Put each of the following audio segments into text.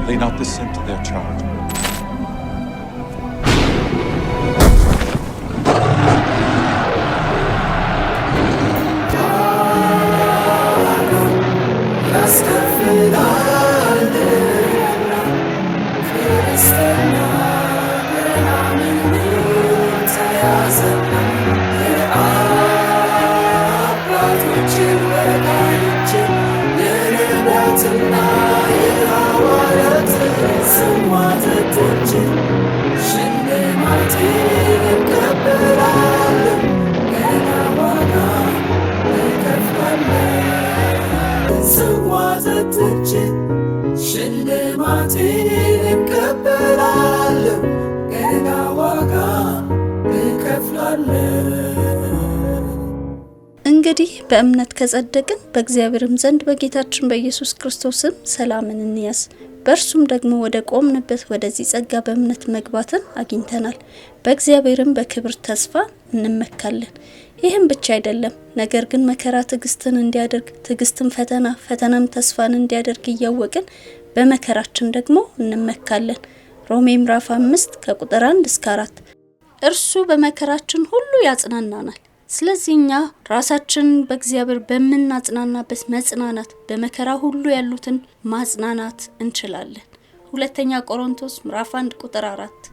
Certainly not the sin to their child. እንግዲህ በእምነት ከጸደቅን በእግዚአብሔርም ዘንድ በጌታችን በኢየሱስ ክርስቶስም ሰላምን እንያዝ። በእርሱም ደግሞ ወደ ቆምንበት ወደዚህ ጸጋ በእምነት መግባትን አግኝተናል። በእግዚአብሔርም በክብር ተስፋ እንመካለን። ይህም ብቻ አይደለም፣ ነገር ግን መከራ ትዕግስትን እንዲያደርግ፣ ትዕግስትም ፈተና፣ ፈተናም ተስፋን እንዲያደርግ እያወቅን በመከራችን ደግሞ እንመካለን። ሮሜ ምዕራፍ 5 ከቁጥር 1 እስከ 4። እርሱ በመከራችን ሁሉ ያጽናናናል። ስለዚህ እኛ ራሳችን በእግዚአብሔር በመናጽናናበት መጽናናት በመከራ ሁሉ ያሉትን ማጽናናት እንችላለን። ሁለተኛ ቆሮንቶስ ምዕራፍ 1 ቁጥር 4።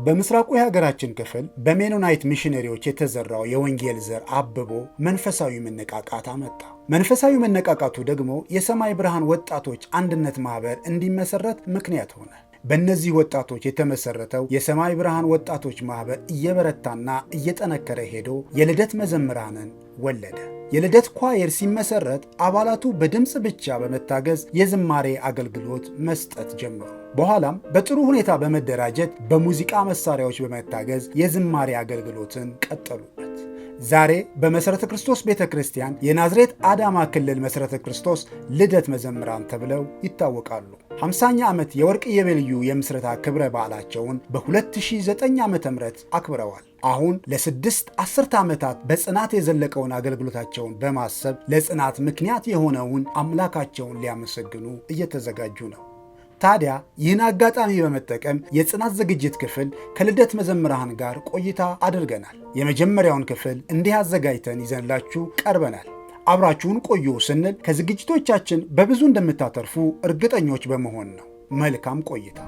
በምስራቁ የሀገራችን ክፍል በሜኖናይት ሚሽነሪዎች የተዘራው የወንጌል ዘር አብቦ መንፈሳዊ መነቃቃት አመጣ። መንፈሳዊ መነቃቃቱ ደግሞ የሰማይ ብርሃን ወጣቶች አንድነት ማህበር እንዲመሰረት ምክንያት ሆነ። በእነዚህ ወጣቶች የተመሰረተው የሰማይ ብርሃን ወጣቶች ማህበር እየበረታና እየጠነከረ ሄዶ የልደት መዘምራንን ወለደ። የልደት ኳየር ሲመሰረት አባላቱ በድምፅ ብቻ በመታገዝ የዝማሬ አገልግሎት መስጠት ጀመሩ። በኋላም በጥሩ ሁኔታ በመደራጀት በሙዚቃ መሳሪያዎች በመታገዝ የዝማሬ አገልግሎትን ቀጠሉበት። ዛሬ በመሰረተ ክርስቶስ ቤተክርስቲያን የናዝሬት አዳማ ክልል መሰረተ ክርስቶስ ልደት መዘምራን ተብለው ይታወቃሉ። 50ኛ ዓመት የወርቅ ኢዮቤልዩ የምስረታ ክብረ በዓላቸውን በ2009 ዓ.ም አክብረዋል። አሁን ለ6 አስርተ ዓመታት በጽናት የዘለቀውን አገልግሎታቸውን በማሰብ ለጽናት ምክንያት የሆነውን አምላካቸውን ሊያመሰግኑ እየተዘጋጁ ነው። ታዲያ ይህን አጋጣሚ በመጠቀም የጽናት ዝግጅት ክፍል ከልደት መዘምራን ጋር ቆይታ አድርገናል። የመጀመሪያውን ክፍል እንዲህ አዘጋጅተን ይዘንላችሁ ቀርበናል። አብራችሁን ቆዩ ስንል ከዝግጅቶቻችን በብዙ እንደምታተርፉ እርግጠኞች በመሆን ነው። መልካም ቆይታ።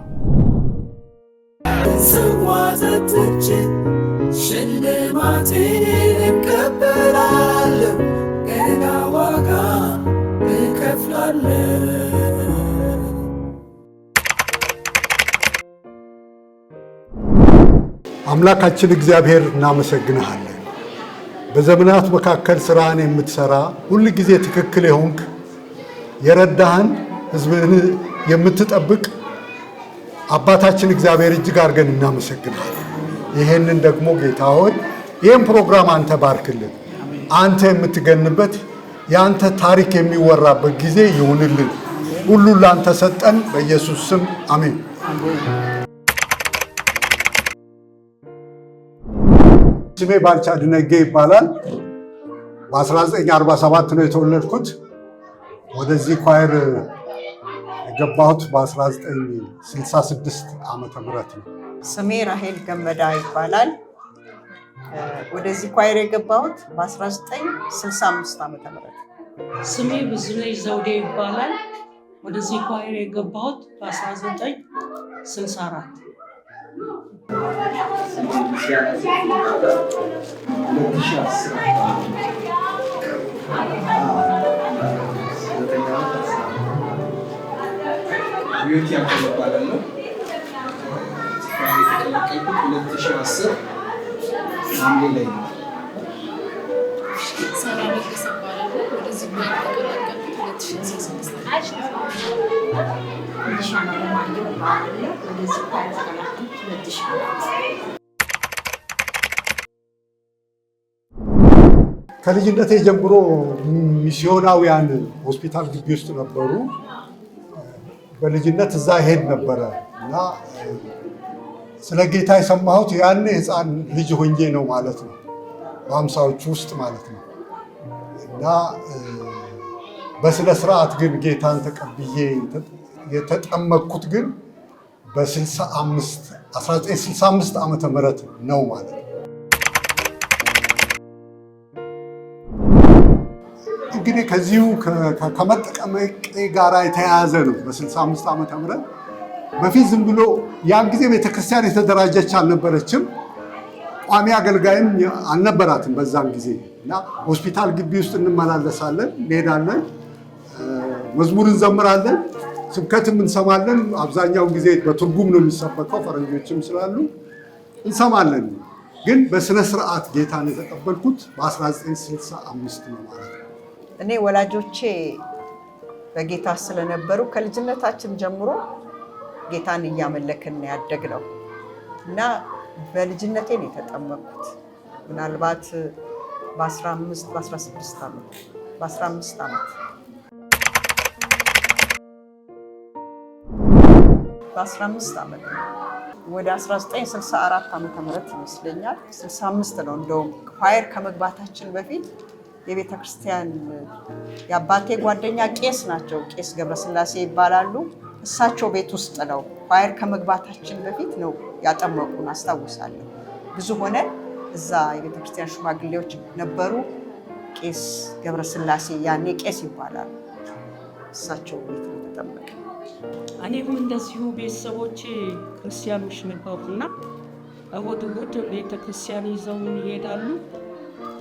ሽልማቴን እቀበላለሁ፣ ገና ዋጋ እከፍላለሁ። አምላካችን እግዚአብሔር እናመሰግንሃለን። በዘመናት መካከል ስራህን የምትሰራ ሁል ጊዜ ትክክል የሆንክ የረዳህን ሕዝብህን የምትጠብቅ አባታችን እግዚአብሔር እጅግ አድርገን እናመሰግንሃለን። ይሄንን ደግሞ ጌታ ሆይ ይህን ፕሮግራም አንተ ባርክልን። አንተ የምትገንበት የአንተ ታሪክ የሚወራበት ጊዜ ይሁንልን። ሁሉ ለአንተ ሰጠን፣ በኢየሱስ ስም አሜን። ስሜ ባልቻ ድነጌ ይባላል። በ1947 ነው የተወለድኩት። ወደዚህ ኳየር የገባሁት በ1966 ዓመተ ምህረት ነው። ስሜ ራሄል ገመዳ ይባላል። ወደዚህ ኳየር የገባሁት በ1965 ዓመተ ምህረት። ስሜ ብዙነሽ ዘውዴ ይባላል። ወደዚህ ኳየር የገባሁት በ1964። ዩቲ ያቀርባለሁ 2010 ሐምሌ ላይ ነው። ሰላም ይከሰባል። ወደዚህ ባልቀላቀልኩት 2016 ከልጅነቴ ጀምሮ ሚስዮናውያን ሆስፒታል ግቢ ውስጥ ነበሩ። በልጅነት እዛ ሄድ ነበረ እና ስለ ጌታ የሰማሁት ያኔ ሕፃን ልጅ ሆኜ ነው ማለት ነው፣ በ50ዎቹ ውስጥ ማለት ነው። እና በስነ ስርዓት ግን ጌታን ተቀብዬ የተጠመቅኩት ግን በ1965 ዓመተ ምህረት ነው ማለት ነው። እንግዲህ ከዚሁ ከመጠመቄ ጋር የተያያዘ ነው። በ65 ዓመተ ምህረት በፊት ዝም ብሎ ያን ጊዜ ቤተክርስቲያን የተደራጀች አልነበረችም። ቋሚ አገልጋይም አልነበራትም በዛን ጊዜ እና ሆስፒታል ግቢ ውስጥ እንመላለሳለን፣ እንሄዳለን፣ መዝሙር እንዘምራለን፣ ስብከትም እንሰማለን። አብዛኛውን ጊዜ በትርጉም ነው የሚሰበከው፣ ፈረንጆችም ስላሉ እንሰማለን። ግን በስነ ስርዓት ጌታን የተቀበልኩት በ1965 ነው ማለት ነው። እኔ ወላጆቼ በጌታ ስለነበሩ ከልጅነታችን ጀምሮ ጌታን እያመለክን ያደግነው እና በልጅነቴ ነው የተጠመቅኩት። ምናልባት በ15 በ16 ዓመት በ15 ዓመት በ15 ዓመት ወደ 1964 ዓመተ ምህረት ይመስለኛል 65 ነው። እንደውም ኳየር ከመግባታችን በፊት የቤተ ክርስቲያን የአባቴ ጓደኛ ቄስ ናቸው። ቄስ ገብረስላሴ ይባላሉ። እሳቸው ቤት ውስጥ ነው ኳየር ከመግባታችን በፊት ነው ያጠመቁን አስታውሳለሁ። ብዙ ሆነ እዛ የቤተ ክርስቲያን ሽማግሌዎች ነበሩ። ቄስ ገብረስላሴ ያኔ ቄስ ይባላሉ። እሳቸው ቤት ነው የተጠመቀ። እኔም እንደዚሁ ቤተሰቦቼ ክርስቲያኖች ነበሩና እሑድ እሑድ ቤተ ክርስቲያን ይዘውን ይሄዳሉ።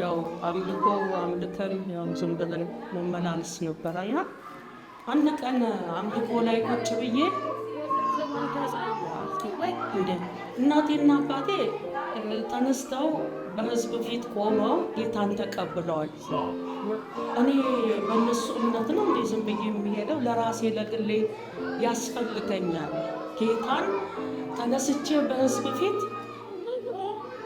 ያው አምልኮ አምልከን ያው ዝም ብለን መመላለስ ነበረና አንድ ቀን አምልኮ ላይ ቁጭ ብዬ እናቴና አባቴ ተነስተው በሕዝብ ፊት ቆመው ጌታን ተቀብለዋል። እኔ በእነሱ እምነት ነው እንዴ ዝም ብዬ የሚሄደው? ለራሴ ለግሌ ያስፈልገኛል ጌታን ተነስቼ በሕዝብ ፊት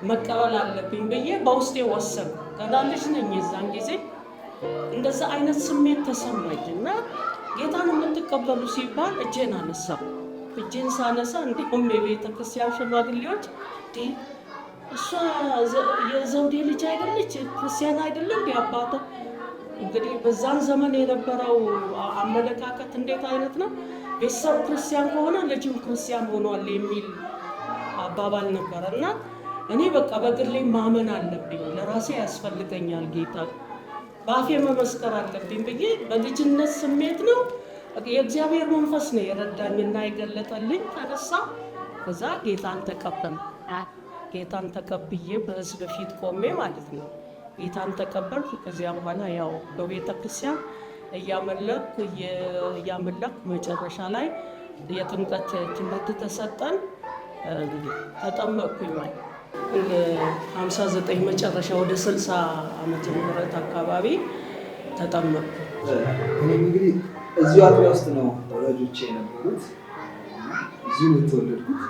መቀበል አለብኝ ብዬ በውስጤ ወሰንኩ። ገና ልጅ ነኝ የዛን ጊዜ እንደዛ አይነት ስሜት ተሰማኝ እና ጌታን የምትቀበሉ ሲባል እጄን አነሳው። እጄን ሳነሳ እንዲሁም የቤተ ክርስቲያን ሽማግሌዎች እሷ የዘውዴ ልጅ አይደለች ክርስቲያን አይደለም እንዲ አባቷ። እንግዲህ በዛን ዘመን የነበረው አመለካከት እንዴት አይነት ነው? ቤተሰብ ክርስቲያን ከሆነ ልጅም ክርስቲያን ሆኗል የሚል አባባል ነበረ እና እኔ በቃ በግሌ ማመን አለብኝ፣ ለራሴ ያስፈልገኛል ጌታ በአፌ መመስከር አለብኝ ብዬ በልጅነት ስሜት ነው የእግዚአብሔር መንፈስ ነው የረዳኝና የገለጠልኝ። ተነሳ ከዛ ጌታን ተቀበል ጌታን ተቀብዬ በሕዝብ ፊት ቆሜ ማለት ነው ጌታን ተቀበልኩ። ከዚያ በኋላ ያው በቤተ ክርስቲያን እያመለኩ መጨረሻ ላይ የጥምቀት ትምህርት ተሰጠን፣ ተጠመቅኩኝ ማለት 59 መጨረሻ ወደ 60 ዓመተ ምህረት አካባቢ ተጠመቅኩ። እኔም እንግዲህ እዚሁ አጥቢያ ውስጥ ነው ወላጆቼ የነበሩት። እዚሁ የተወለድኩት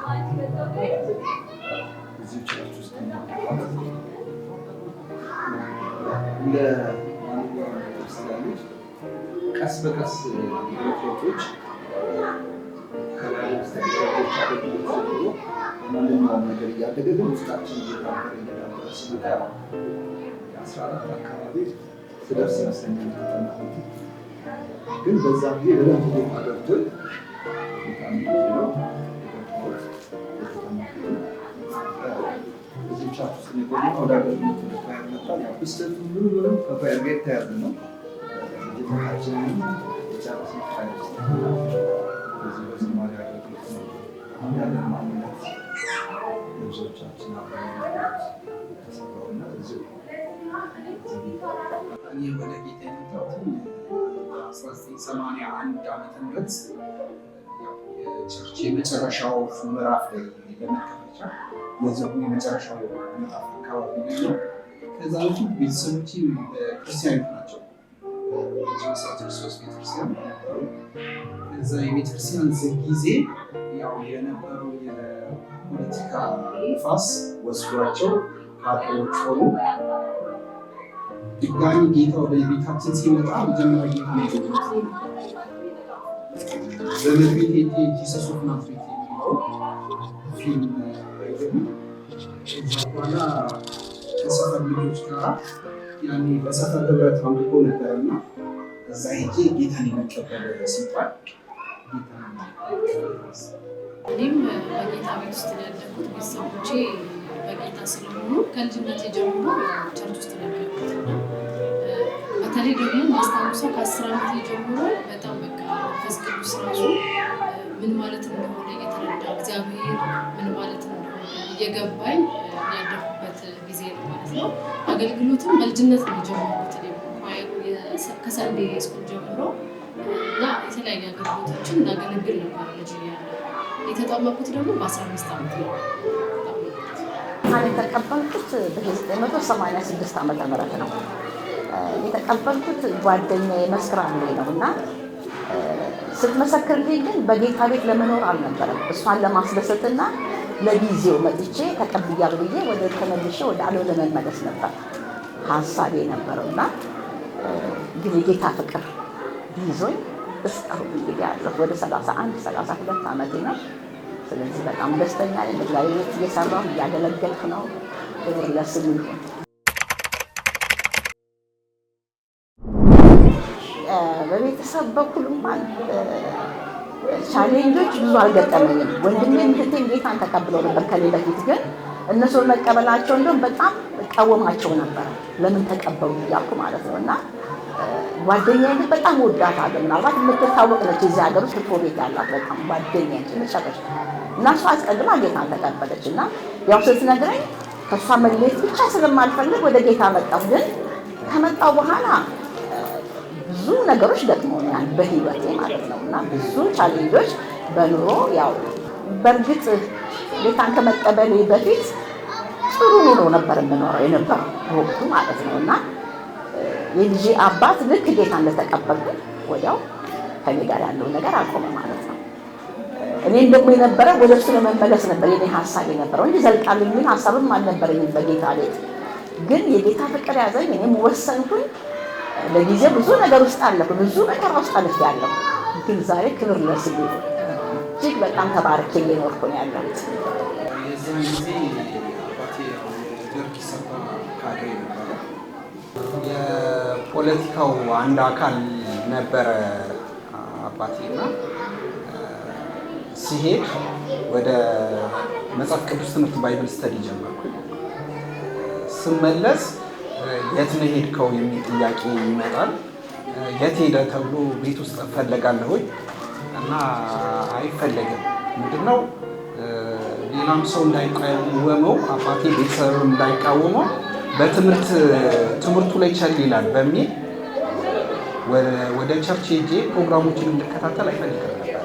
እዚሁ ቸርች ውስጥ ነው። እንደ ማንኛውም ክርስቲያኖች ቀስ በቀስ ለውጦች ከላይ ስተቻዎች አገልግሎት ጀምሮ ማንኛውም ነገር እያደገ ግን ውስጣችን እየታበረ እየዳበረ ሲመጣ 14 አካባቢ ስደርስ ይመስለኛል ተጠመቅኩት። ግን በዛ ጊዜ በደንብ ቦታ ገብቶኝ በጣም ነው እዚህ ቻርች ውስጥ የቆየው ወደ አገልግሎት ኳየር መጣ። ብስለቱ ምንም ከኳየር ጋር የተያያዘ ነው። ልጅነታችንን የጨረስን ኳየር ውስጥ በዚህ በዝማሬ አገልግሎት ነው ያለን ማንነት ልብሶቻችን አገልግሎት ተሰራውና እዚሁ እኔ ወደ ጌታ የመጣሁት 1981 ዓመተ ምህረት የቸርች የመጨረሻው ምዕራፍ ላይ ለመከፈቻ የዘጉ የመጨረሻው ምዕራፍ አካባቢ ነው። ከዛ በፊት ቤተሰቦቼ ክርስቲያኖች ናቸው። ክርስቶስ ቤተክርስቲያን ነበሩ። ከዛ የቤተክርስቲያን ዝግ ጊዜ ያው የነበረው የፖለቲካ ንፋስ ወስዷቸው ካድሬዎች ሆኑ። ድጋሚ ጌታ ወደ ቤታችን ሲመጣ መጀመሪያ ጌታ ነው ዘመድ ቤት ጂሰስ ኦፍ ናዝሬት የሚለው ፊልም አይገቡ። ከዛ በኋላ ከሰፈር ልጆች ጋር ያኔ በሰፈር ህብረት አምልኮ ነበርና እዛ ሄጄ ጌታን የመቀበል ሲባል እኔም በጌታ ቤት ውስጥ ነው ያደግኩት። ቤተሰቦቼ በጌታ ስለሆኑ ከልጅነቴ ጀምሮ ቸርች ውስጥ ነው ያደግኩት። በተለይ ደግሞ ማስታወሰው ከ10 ዓመቴ ጀምሮ በጣም በቃ መንፈስ ቅዱስ ራሱ ምን ማለት እንደሆነ እየተረዳ እግዚአብሔር ምን ማለት እንደሆነ እየገባኝ ያደግኩበት ጊዜ ነው ማለት ነው። አገልግሎትም በልጅነት ነው የጀመርኩት። ከሰንዴ ስኩል ጀምሮ እና የተለያዩ አገልግሎቶችን እናገለግል ነበር ልጅ እያለሁ። የተጠመቅኩት ደግሞ በ15 ዓመት ነው። የተቀበልኩት በ1986 ዓመተ ምህረት ነው። የተቀበልኩት ጓደኛዬ መስክራልኝ ነው እና ስትመሰክርልኝ ግን በጌታ ቤት ለመኖር አልነበረም። እሷን ለማስደሰትና ለጊዜው መጥቼ ተቀብያለሁ ብዬ ወደ ተመልሼ ወደ ዓለም ለመመለስ ነበር ሀሳቤ ነበረውና ግን የጌታ ፍቅር ይዞኝ እስካሁን እንግዲህ ያለሁ ወደ 32 ዓመቴ ነው። ስለዚህ በጣም ደስተኛ ነኝ። በእግዚአብሔር ቤት እየሰራሁ እያገለገልኩ ነው። ክብር ለስሙ ይሁን። በቤተሰብ በኩል እንኳን ቻሌንጆች ብዙ አልገጠመኝም። ወንድሜም እህቴም ጌታን ተቀብለው ነበር ከኔ በፊት። ግን እነሱን መቀበላቸው እንደውም በጣም እቃወማቸው ነበር። ለምን ተቀበሉ እያልኩ ማለት ነው። እና ጓደኛዬ ግን በጣም ወዳታለሁ። ምናልባት የምትታወቅ ነች እዚህ ሀገር ውስጥ ፎቶ ቤት ያላት በጣም ጓደኛዬ መጨረሻ እና እሷ አስቀድማ ጌታን ተቀበለች። እና ያው ስትነግረኝ ከእሷ መለየት ብቻ ስለማልፈልግ ወደ ጌታ መጣሁ። ግን ከመጣሁ በኋላ ብዙ ነገሮች ገጥሞኛል በህይወቴ ማለት ነው። እና ብዙ ቻሌንጆች በኑሮ ያው በእርግጥ ጌታን ከመቀበሌ በፊት ጥሩ ኑሮ ነበር የምኖረው የነበረው በወቅቱ ማለት ነው። እና የልጄ አባት ልክ ጌታ እንደተቀበልኩ ወዲያው ከኔ ጋር ያለው ነገር አቆመ ማለት ነው። እኔም ደግሞ የነበረ ወደ እሱ ለመመለስ ነበር የኔ ሀሳብ የነበረው እንጂ ዘልቃለሁ የሚል ሀሳብም አልነበረኝም በጌታ ቤት። ግን የጌታ ፍቅር ያዘኝ። እኔም ወሰንኩኝ። ለጊዜው ብዙ ነገር ውስጥ አለሁ፣ ብዙ መከራ ውስጥ አልፌያለሁ። ግን ዛሬ ክብር ለስሙ ይሁን። እጅግ በጣም ተባርኬ እየኖርኩ ነው ያለሁት። የዛን ጊዜ አባቴ ደርግ ሲሰራ ካድሬ ነበረ። የፖለቲካው አንድ አካል ነበረ አባቴና ሲሄድ ወደ መጽሐፍ ቅዱስ ትምህርት ባይብል ስተዲ ጀመርኩ። ስመለስ የት ነው ሄድከው የሚል ጥያቄ ይመጣል። የት ሄደ ተብሎ ቤት ውስጥ እፈለጋለሁ እና አይፈለግም። ምንድነው ሌላም ሰው እንዳይቃወመው አባቴ ቤተሰብ እንዳይቃወመው በትምህርቱ ላይ ቸል ይላል በሚል ወደ ቸርች ሄጄ ፕሮግራሞችን እንድከታተል አይፈልግም ነበር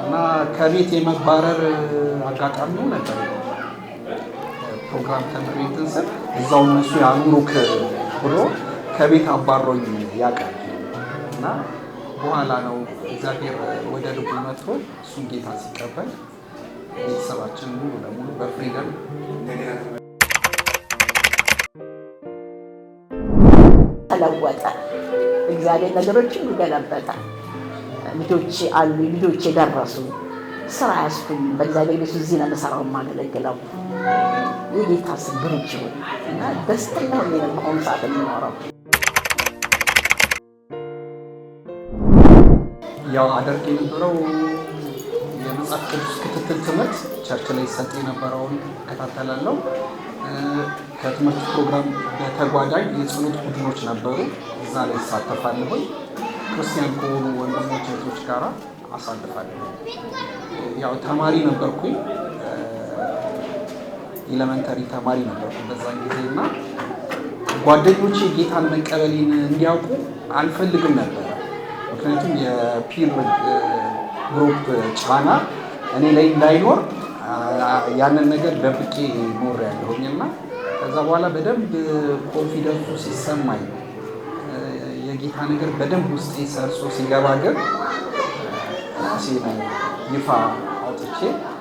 እና ከቤት የመባረር አጋጣሚው ነበር። ፕሮግራም ተምሬ እንትን ስል እዛው እነሱ ያኑሩክ ብሎ ከቤት አባሮኝ ያውቃል እና በኋላ ነው እግዚአብሔር ወደ ልቡ መጥቶ እሱን ጌታ ሲቀበል ቤተሰባችን ሙሉ ለሙሉ በፍሪደም ተለወጠ። እግዚአብሔር ነገሮችን ገለበጠ። ልጆቼ አሉ፣ ልጆቼ ደረሱ፣ ስራ ያስኩኝ። በእግዚአብሔር ቤት እዚህ ነው የምሰራው የማገለግለው። የጌታ ስም ብሩክ ይሁን እና ደስተኛ ሆኜ ነው በአሁኑ ሰዓት የምኖረው። ያው አደርግ የነበረው የመጽሐፍ ቅዱስ ክትትል ትምህርት ቸርች ላይ ይሰጥ የነበረውን እከታተላለሁ። ከትምህርት ፕሮግራም በተጓዳኝ የጸሎት ቡድኖች ነበሩ፣ እዛ ላይ ይሳተፋለሁ። ክርስቲያን ከሆኑ ወንድሞች እህቶች ጋር አሳልፋለሁ። ያው ተማሪ ነበርኩኝ፣ ኤሌመንተሪ ተማሪ ነበርኩ በዛን ጊዜ እና ጓደኞቼ ጌታን መቀበሌን እንዲያውቁ አልፈልግም ነበር። ምክንያቱም የፒር ግሩፕ ጫና እኔ ላይ እንዳይኖር ያንን ነገር ደብቄ ኖር ያለሁኝ እና ከዛ በኋላ በደንብ ኮንፊደንሱ ሲሰማኝ የጌታ ነገር በደንብ ውስጤ ሰርጾ ሲገባ ግን ራሴን ይፋ አውጥቼ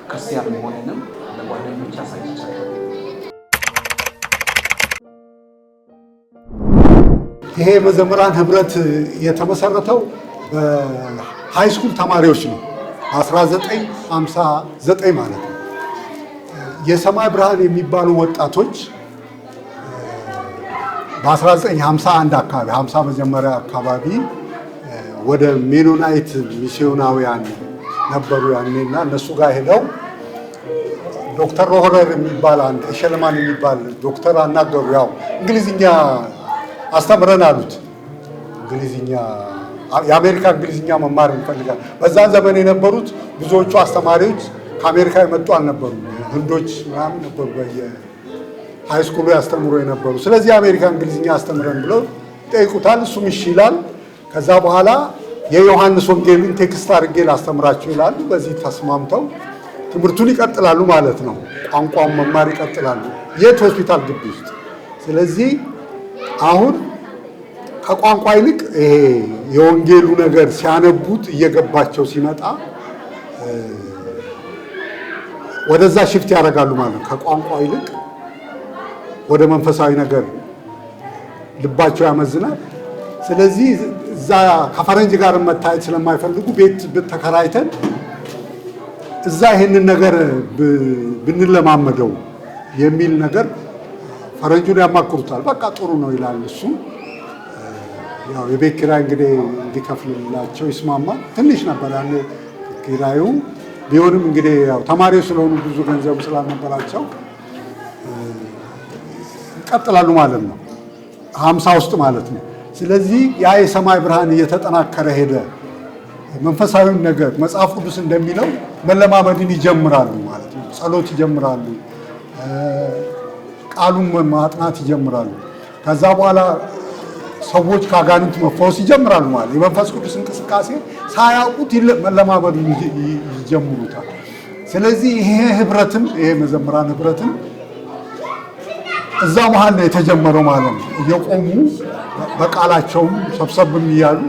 ክርስቲያን መሆንንም ለጓደኞች አሳይቻለሁ። ይሄ መዘምራን ህብረት የተመሰረተው በሃይስኩል ተማሪዎች ነው። 1959 ማለት ነው። የሰማይ ብርሃን የሚባሉ ወጣቶች በ1951 አካባቢ 50 መጀመሪያ አካባቢ ወደ ሜኖናይት ሚስዮናውያን ነበሩ ያኔና እነሱ ጋር ሄደው ዶክተር ሮሆረር የሚባል አንድ ሸለማን የሚባል ዶክተር አናገሩ። ያው እንግሊዝኛ አስተምረን አሉት። እንግሊዝኛ የአሜሪካ እንግሊዝኛ መማር እንፈልጋለን። በዛን ዘመን የነበሩት ብዙዎቹ አስተማሪዎች ከአሜሪካ የመጡ አልነበሩም። ህንዶች ምናምን ነበሩ በየሃይስኩሉ ያስተምሩ የነበሩ። ስለዚህ የአሜሪካ እንግሊዝኛ አስተምረን ብለው ጠይቁታል። እሱም እሺ ይላል። ከዛ በኋላ የዮሐንስ ወንጌልን ቴክስት አድርጌ ላስተምራችሁ ይላሉ። በዚህ ተስማምተው ትምህርቱን ይቀጥላሉ ማለት ነው። ቋንቋውን መማር ይቀጥላሉ የት ሆስፒታል ግቢ ውስጥ። ስለዚህ አሁን ከቋንቋ ይልቅ ይሄ የወንጌሉ ነገር ሲያነቡት እየገባቸው ሲመጣ ወደዛ ሽፍት ያደርጋሉ ማለት ነው። ከቋንቋ ይልቅ ወደ መንፈሳዊ ነገር ልባቸው ያመዝናል። ስለዚህ እዛ ከፈረንጅ ጋር መታየት ስለማይፈልጉ ቤት ተከራይተን እዛ ይሄንን ነገር ብንለማመደው የሚል ነገር ፈረንጁን ያማክሩታል። በቃ ጥሩ ነው ይላል እሱ። ያው የቤት ኪራይ እንግዲህ እንዲከፍልላቸው ይስማማል። ትንሽ ነበር ያኔ ኪራዩ ቢሆንም እንግዲህ ያው ተማሪዎች ስለሆኑ ብዙ ገንዘብ ስላልነበራቸው ይቀጥላሉ ማለት ነው 50 ውስጥ ማለት ነው። ስለዚህ ያ የሰማይ ብርሃን እየተጠናከረ ሄደ። መንፈሳዊውን ነገር መጽሐፍ ቅዱስ እንደሚለው መለማመድን ይጀምራሉ ማለት ነው። ጸሎት ይጀምራሉ፣ ቃሉን ማጥናት ይጀምራሉ። ከዛ በኋላ ሰዎች ከአጋንንት መፈወስ ይጀምራሉ ማለት የመንፈስ ቅዱስ እንቅስቃሴ ሳያውቁት መለማመዱን ይጀምሩታል። ስለዚህ ይሄ ህብረትም ይሄ መዘምራን ህብረትም እዛ መሀል ነው የተጀመረው ማለት ነው። እየቆሙ በቃላቸውም ሰብሰብም እያሉ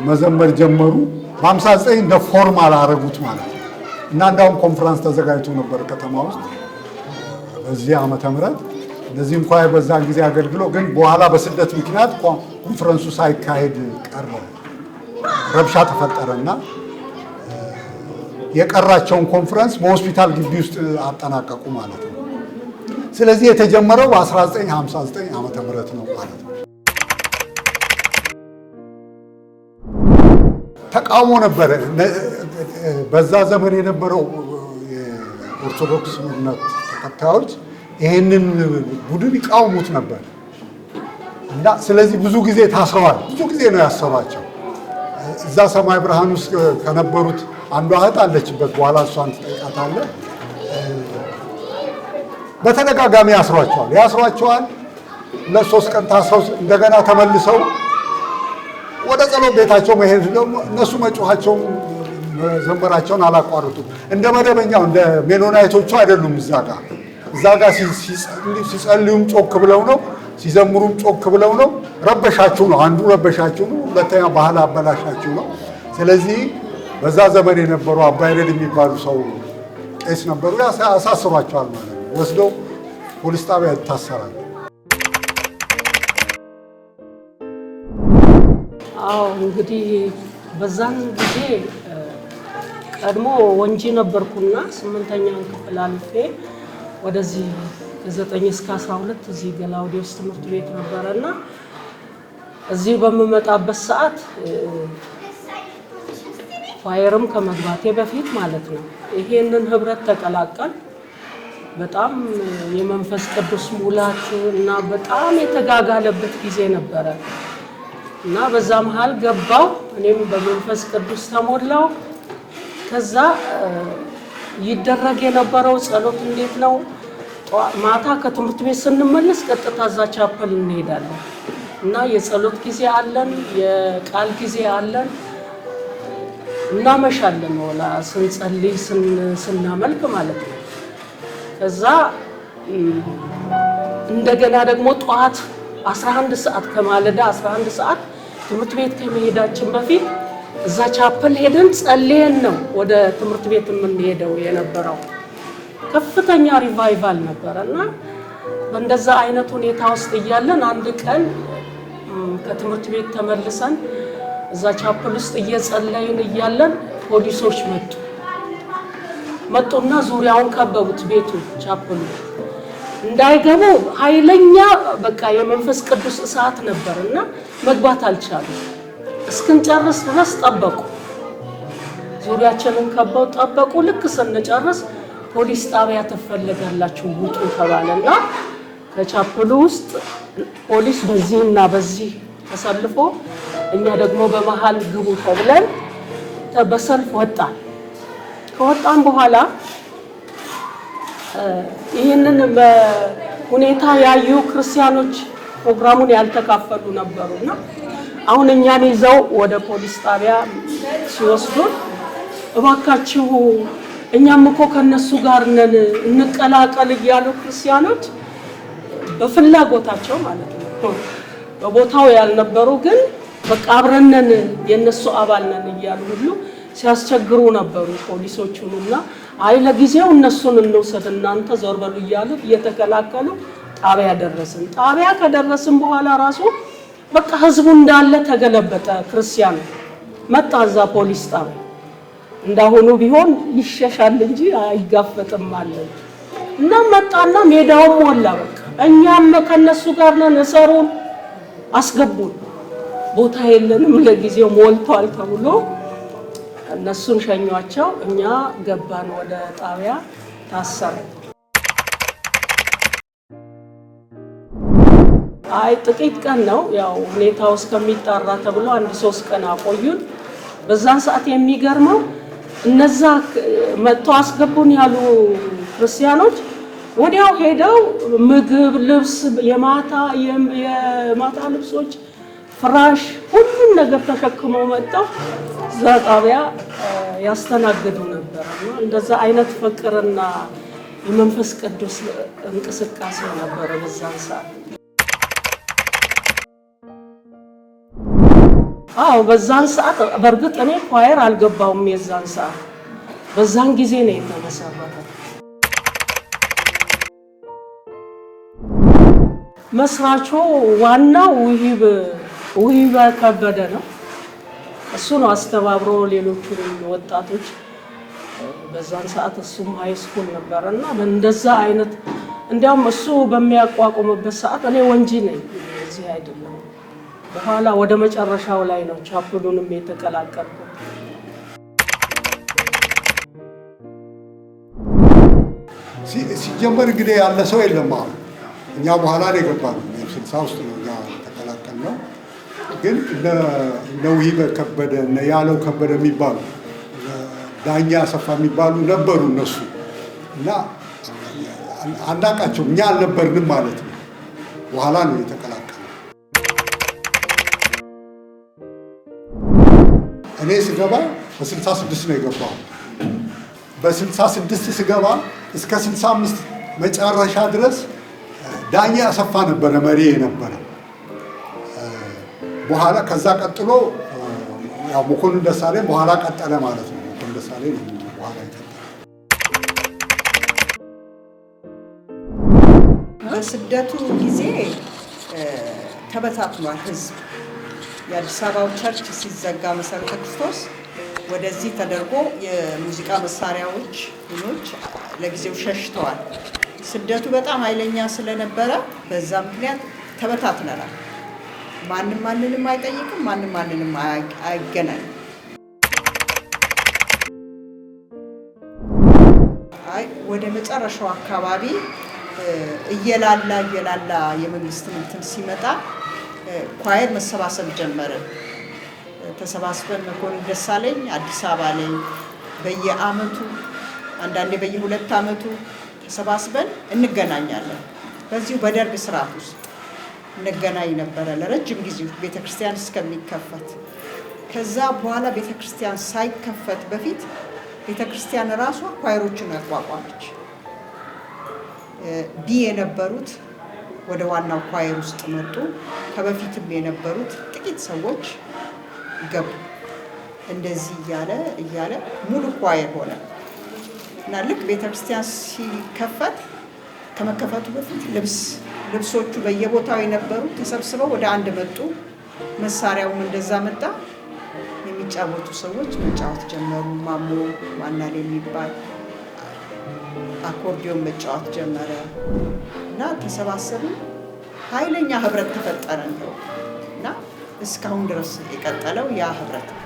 መዘመር ጀመሩ። በ59 እንደ ፎርማል አረጉት ማለት ነው። እና እንዳውም ኮንፈረንስ ተዘጋጅቶ ነበር ከተማ ውስጥ በዚህ ዓመተ ምህረት እንደዚህ እንኳን በዛን ጊዜ አገልግሎ ግን በኋላ በስደት ምክንያት ኮንፈረንሱ ሳይካሄድ ቀረ። ረብሻ ተፈጠረና የቀራቸውን ኮንፈረንስ በሆስፒታል ግቢ ውስጥ አጠናቀቁ ማለት ነው። ስለዚህ የተጀመረው በ1959 ዓመተ ምህረት ነው ማለት ነው። ተቃውሞ ነበረ። በዛ ዘመን የነበረው የኦርቶዶክስ እምነት ተከታዮች ይሄንን ቡድን ይቃወሙት ነበር እና ስለዚህ ብዙ ጊዜ ታስረዋል። ብዙ ጊዜ ነው ያሰሯቸው። እዛ ሰማይ ብርሃን ውስጥ ከነበሩት አንዷ እህት አለችበት። በኋላ እሷን ትጠይቃታለህ። በተደጋጋሚ ያስሯቸዋል። ለ3 ቀን ታስረው እንደገና ተመልሰው ወደ ጸሎት ቤታቸው መሄድ ደግሞ እነሱ መጮኻቸውን መዘመራቸውን አላቋረጡም። እንደ መደበኛው እንደ ሜኖናይቶቹ አይደሉም። እዛ ጋር ሲጸልዩም ጮክ ብለው ነው፣ ሲዘምሩም ጮክ ብለው ነው። ረበሻችሁ ነው፣ አንዱ ረበሻችሁ ነው፣ ሁለተኛ ባህል አበላሻችሁ ነው። ስለዚህ በዛ ዘመን የነበሩ አባይረድ የሚባሉ ሰው ቄስ ነበሩ። ያሳስሯቸዋል ማለት ነው። ወስደው ፖሊስ ጣቢያ ይታሰራል። አዎ እንግዲህ በዛን ጊዜ ቀድሞ ወንጂ ነበርኩና 8ኛን ክፍል አልፌ ወደዚህ ከ9 እስከ 12 እዚህ ገላውዴዎስ ትምህርት ቤት ነበረና እዚህ በመመጣበት ሰዓት ፋየርም ከመግባቴ በፊት ማለት ነው ይሄንን ህብረት ተቀላቀል። በጣም የመንፈስ ቅዱስ ሙላት እና በጣም የተጋጋለበት ጊዜ ነበረ እና በዛ መሃል ገባው። እኔም በመንፈስ ቅዱስ ተሞላው። ከዛ ይደረግ የነበረው ጸሎት እንዴት ነው? ማታ ከትምህርት ቤት ስንመለስ ቀጥታ እዛ ቻፕል እንሄዳለን እና የጸሎት ጊዜ አለን፣ የቃል ጊዜ አለን፣ እናመሻለን ወላ ስንጸልይ ስናመልክ ማለት ነው። ከዛ እንደገና ደግሞ ጠዋት 11 ሰዓት ከማለዳ 11 ሰዓት ትምህርት ቤት ከመሄዳችን በፊት እዛ ቻፕል ሄደን ጸልየን ነው ወደ ትምህርት ቤት የምንሄደው የነበረው። ከፍተኛ ሪቫይቫል ነበረና በእንደዛ አይነት ሁኔታ ውስጥ እያለን አንድ ቀን ከትምህርት ቤት ተመልሰን እዛ ቻፕል ውስጥ እየጸለይን እያለን ፖሊሶች መጡና ዙሪያውን ከበቡት ቤቱ ቻፕሉ እንዳይገቡ ኃይለኛ በቃ የመንፈስ ቅዱስ እሳት ነበርና መግባት አልቻሉም። እስክንጨርስ ድረስ ጠበቁ። ዙሪያችንን ከበው ጠበቁ። ልክ ስንጨርስ ፖሊስ ጣቢያ ትፈልጋላችሁ ውጡ ተባለና ከቻፕሉ ውስጥ ፖሊስ በዚህና በዚህ ተሰልፎ እኛ ደግሞ በመሃል ግቡ ተብለን በሰልፍ ወጣን። ከወጣን በኋላ ይህንን ሁኔታ ያዩ ክርስቲያኖች ፕሮግራሙን ያልተካፈሉ ነበሩና አሁን እኛን ይዘው ወደ ፖሊስ ጣቢያ ሲወስዱን እባካችሁ እኛም እኮ ከነሱ ጋር ነን እንቀላቀል እያሉ ክርስቲያኖች በፍላጎታቸው ማለት ነው በቦታው ያልነበሩ ግን በቃ አብረን ነን የነሱ አባል ነን እያሉ ሁሉ ሲያስቸግሩ ነበሩ ፖሊሶቹና አይ ለጊዜው እነሱን እንውሰድ እናንተ ዞር በሉ እያሉ እየተከላከሉ ጣቢያ ደረስን። ጣቢያ ከደረስን በኋላ ራሱ በቃ ህዝቡ እንዳለ ተገለበጠ። ክርስቲያኑ መጣ እዛ ፖሊስ ጣቢያ እንዳሁኑ ቢሆን ይሸሻል እንጂ አይጋፈጥም ማለት እና መጣና ሜዳውን ሞላ። በቃ እኛም ከነሱ ጋር ነን እሰሩን አስገቡን ቦታ የለንም ለጊዜው ሞልቷል ተብሎ እነሱን ሸኟቸው። እኛ ገባን ወደ ጣቢያ ታሰርን። አይ ጥቂት ቀን ነው ያው ሁኔታው እስከሚጣራ ተብሎ 1-3 ቀን አቆዩን። በዛን ሰዓት የሚገርመው እነዛ መጥቶ አስገቡን ያሉ ክርስቲያኖች ወዲያው ሄደው ምግብ፣ ልብስ፣ የማታ ልብሶች፣ ፍራሽ ሁሉም ነገር ተሸክመው መጣው እዛ ጣቢያ ያስተናግዱ ነበር። እንደዛ አይነት ፍቅርና የመንፈስ ቅዱስ እንቅስቃሴ ነበር በዛን ሰዓት። አዎ በዛን ሰዓት በርግጥ እኔ ኳየር አልገባውም። የዛን ሰዓት በዛን ጊዜ ነው የተመሰረተው። መስራቹ ዋናው ውሂበ ከበደ ነው። እሱ ነው አስተባብሮ ሌሎቹን ወጣቶች በዛን ሰዓት እሱም ሃይ ስኩል ነበርና እንደዛ አይነት እንዲያውም እሱ በሚያቋቁምበት ሰዓት እኔ ወንጂ ነኝ እዚህ አይደለም። በኋላ ወደ መጨረሻው ላይ ነው ቻፕሉንም የተቀላቀልኩት። ሲጀመር እንግዲህ ያለ ሰው የለም። አሁን እኛ በኋላ ነው የገባነው። 60 ውስጥ ነው እኛ ተቀላቀልነው። ግን እነ ውሂበ ከበደ እነ ያለው ከበደ የሚባሉ ዳኛ አሰፋ የሚባሉ ነበሩ እነሱ እና አናቃቸው እኛ አልነበርንም ማለት ነው። በኋላ ነው የተቀላቀልነው። እኔ ስገባ በ66 ነው የገባው። በ66 ስገባ እስከ 65 መጨረሻ ድረስ ዳኛ አሰፋ ነበረ መሪ የነበረ። በኋላ ከዛ ቀጥሎ ያው መኮንን ደሳለኝ በኋላ ቀጠለ ማለት ነው። መኮንን ደሳለኝ በኋላ ይቀጥላል። በስደቱ ጊዜ ተበታትኗል ህዝብ። የአዲስ አበባው ቸርች ሲዘጋ መሰረተ ክርስቶስ ወደዚህ ተደርጎ የሙዚቃ መሳሪያዎች ሁኖች ለጊዜው ሸሽተዋል። ስደቱ በጣም ኃይለኛ ስለነበረ በዛ ምክንያት ተበታትነናል። ማንም ማንንም አይጠይቅም፣ ማንም ማንንም አይገናኝም። ወደ መጨረሻው አካባቢ እየላላ የመንግስት እንትን ሲመጣ ኳየር መሰባሰብ ጀመርን። ተሰባስበን መኮንን ደሳለኝ አዲስ አበባ ላይ በየአመቱ አንዳንዴ በየ2 አመቱ ተሰባስበን እንገናኛለን። በዚሁ በደርግ ስርዓት ውስጥ እንገናኝ ነበረ ለረጅም ጊዜ ቤተክርስቲያን እስከሚከፈት። ከዛ በኋላ ቤተክርስቲያን ሳይከፈት በፊት ቤተክርስቲያን ራሷ ኳየሮችን አቋቋመች። ቢ የነበሩት ወደ ዋናው ኳየር ውስጥ መጡ። ከበፊትም የነበሩት ጥቂት ሰዎች ገቡ። እንደዚህ እያለ ሙሉ ኳየር ሆነ እና ልክ ቤተክርስቲያን ሲከፈት ከመከፈቱ በፊት ልብሶቹ በየቦታው የነበሩ ተሰብስበው ወደ አንድ መጡ። መሳሪያውም እንደዛ መጣ። የሚጫወቱ ሰዎች መጫወት ጀመሩ። ማሞ ማናል የሚባል አኮርዲዮን መጫወት ጀመረ እና ተሰባሰቡ። ኃይለኛ ህብረት ተፈጠረ ነው እና እስካሁን ድረስ የቀጠለው ያ ህብረት ነው።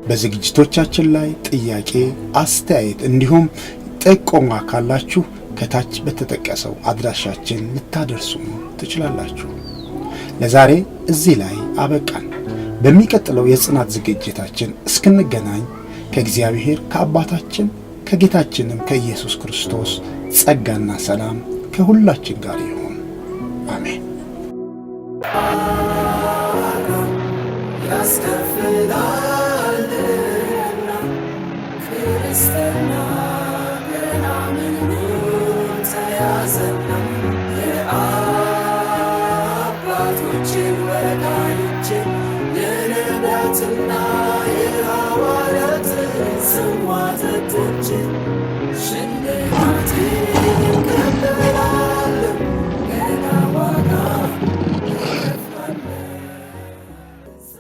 በዝግጅቶቻችን ላይ ጥያቄ፣ አስተያየት እንዲሁም ጥቆማ ካላችሁ ከታች በተጠቀሰው አድራሻችን ልታደርሱ ትችላላችሁ። ለዛሬ እዚህ ላይ አበቃን። በሚቀጥለው የጽናት ዝግጅታችን እስክንገናኝ ከእግዚአብሔር ከአባታችን ከጌታችንም ከኢየሱስ ክርስቶስ ጸጋና ሰላም ከሁላችን ጋር ይሁን። አሜን። ያስከፍላልና ክርስትና ገና ምኑ ተያዘና የአባቶችን ወዳጆችን የነቢያትና የሐዋርያትን ስሟ ተቶችን